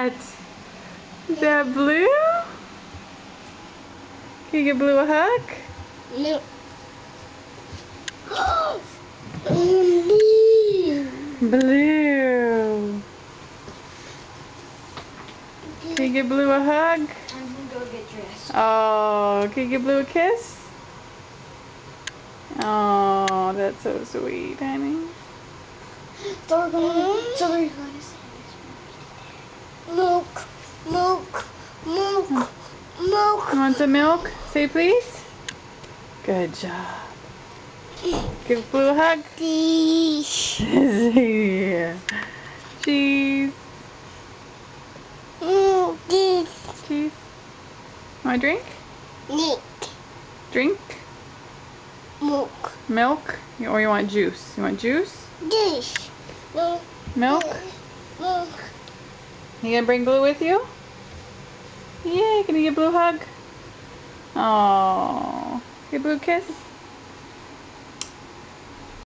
that? Is that Blue? Can you give Blue a hug? No. Blue. Can you give Blue a hug? I'm gonna go get dressed. Oh, can you give Blue a kiss? Oh, that's so sweet, honey. So we're going to say milk, milk, milk, milk. You want some milk? Say please. Good job. Give Blue a hug. Cheese. Yeah. Cheese. Cheese. Cheese. Want a drink? Nick. Drink? Milk. Milk? Or you want juice? You want juice? Dish. Milk. Milk? Milk. You gonna bring Blue with you? Yay, can you give Blue a hug? Oh, give Blue a kiss?